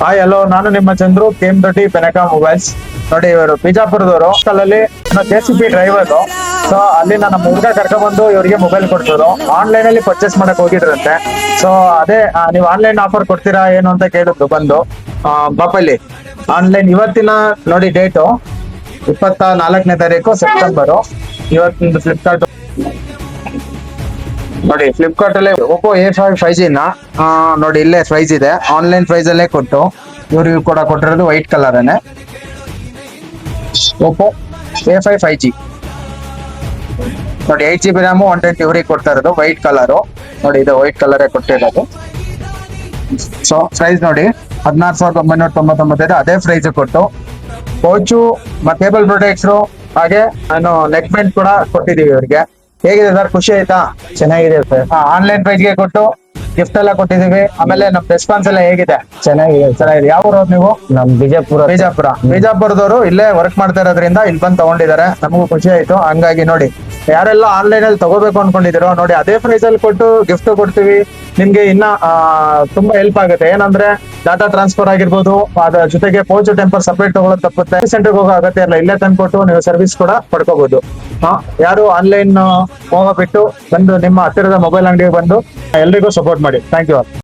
Hi hello, ನಾನು ನಿಮ್ಮ Chandru KM30 ಪೆನಕಾ mobiles. ನೋಡಿ, ಇವರು ಬಿಜಾಪುರದವರು ಅಲ್ಲಿ JCB ಡ್ರೈವರ್. ಸೊ ಅಲ್ಲಿ ನಮ್ಮ ಹುಡುಗ ಕರ್ಕೊಂಡ್ಬಂದು ಇವರಿಗೆ ಮೊಬೈಲ್ ಕೊಡ್ಸೋದು. ಆನ್ಲೈನ್ ಅಲ್ಲಿ ಪರ್ಚೇಸ್ ಮಾಡಕ್ ಹೋಗಿದ್ರಂತೆ. ಸೊ ಅದೇ ನೀವು ಆನ್ಲೈನ್ ಆಫರ್ ಕೊಡ್ತೀರಾ ಏನು ಅಂತ ಕೇಳಿದ್ರು ಬಂದು. ಬಾಪಲ್ಲಿ ಆನ್ಲೈನ್ ಇವತ್ತಿನ ನೋಡಿ ಡೇಟು 24ನೇ ತಾರೀಕು ಸೆಪ್ಟೆಂಬರು. ಇವತ್ತಿನ ಫ್ಲಿಪ್ಕಾರ್ಟ್ ನೋಡಿ, ಫ್ಲಿಪ್ಕಾರ್ಟ್ ಅಲ್ಲಿ ಒಪ್ಪೋ A5 5G ನೋಡಿ ಇಲ್ಲೇ ಪ್ರೈಸ್ ಇದೆ. ಆನ್ಲೈನ್ ಪ್ರೈಸ್ ಅಲ್ಲೇ ಕೊಟ್ಟು ಇವ್ರಿಗೆ ಕೂಡ ಕೊಟ್ಟಿರೋದು white colour Oppo A5 5G ನೋಡಿ 8GB ರ್ಯಾಮು 120 ಇವ್ರಿಗೆ ಕೊಡ್ತಾ ಇರೋದು ವೈಟ್ ಕಲರ್. ನೋಡಿ ಇದು ವೈಟ್ ಕಲರೇ ಕೊಟ್ಟಿರೋದು. ಸೊ ಪ್ರೈಸ್ ನೋಡಿ 16,999 ಅದೇ ಪ್ರೈಸ್ ಕೊಟ್ಟು ಪೌಚು ಕೇಬಲ್ ಪ್ರೊಟೆಕ್ಟ್ರು ಹಾಗೆ ನಾನು ನೆಕ್ ಬ್ಯಾಂಡ್ ಕೂಡ ಕೊಟ್ಟಿದೀವಿ ಇವ್ರಿಗೆ. ಹೇಗಿದೆ ಸರ್, ಖುಷಿ ಆಯ್ತಾ? ಚೆನ್ನಾಗಿದೆ ಸರ್. ಆನ್ಲೈನ್ ಪ್ರೈಸ್ಗೆ ಕೊಟ್ಟು ಗಿಫ್ಟ್ ಎಲ್ಲ ಕೊಟ್ಟಿದೀವಿ. ಆಮೇಲೆ ನಮ್ ರೆಸ್ಪಾನ್ಸ್ ಎಲ್ಲ ಹೇಗಿದೆ? ಚೆನ್ನಾಗಿದೆ ಸರ್. ಚೆನ್ನಾಗಿದೆ. ಯಾವ ಊರವ್ರು ನೀವು? ನಮ್ ಬಿಜಾಪುರದವರು ಇಲ್ಲೇ ವರ್ಕ್ ಮಾಡ್ತಾ ಇರೋದ್ರಿಂದ ಇಲ್ಲಿ ಬಂದು ತಗೊಂಡಿದ್ದಾರೆ. ನಮಗೂ ಖುಷಿ ಆಯ್ತು. ಹಂಗಾಗಿ ನೋಡಿ, ಯಾರೆಲ್ಲ ಆನ್ಲೈನ್ ಅಲ್ಲಿ ತಗೋಬೇಕು ಅನ್ಕೊಂಡಿದಿರೋ ನೋಡಿ ಅದೇ ಪ್ರೈಸ್ ಅಲ್ಲಿ ಕೊಟ್ಟು ಗಿಫ್ಟ್ ಕೊಡ್ತೀವಿ. ನಿಮ್ಗೆ ಇನ್ನ ತುಂಬಾ ಹೆಲ್ಪ್ ಆಗುತ್ತೆ. ಏನಂದ್ರೆ ಡಾಟಾ ಟ್ರಾನ್ಸ್ಫರ್ ಆಗಿರ್ಬೋದು, ಅದ್ರ ಜೊತೆಗೆ ಪೌಚ್ ಟೆಂಪರ್ ಸಪರೇಟ್ ತಗೊಳ್ಳೋದು ತಪ್ಪುತ್ತೆ. ಸೆಂಟರ್ಗೆ ಹೋಗೋ ಅಗತ್ಯ ಇಲ್ಲ, ಇಲ್ಲೇ ತಂದ್ಕೊಟ್ಟು ನೀವು ಸರ್ವಿಸ್ ಕೂಡ ಪಡ್ಕೋಬಹುದು. ಯಾರು ಆನ್ಲೈನ್ ಹೋಗೋ ಬಿಟ್ಟು ಬಂದು ನಿಮ್ಮ ಹತ್ತಿರದ ಮೊಬೈಲ್ ಅಂಗಡಿಗೆ ಬಂದು ಎಲ್ರಿಗೂ ಸಪೋರ್ಟ್ ಮಾಡಿ. Thank you.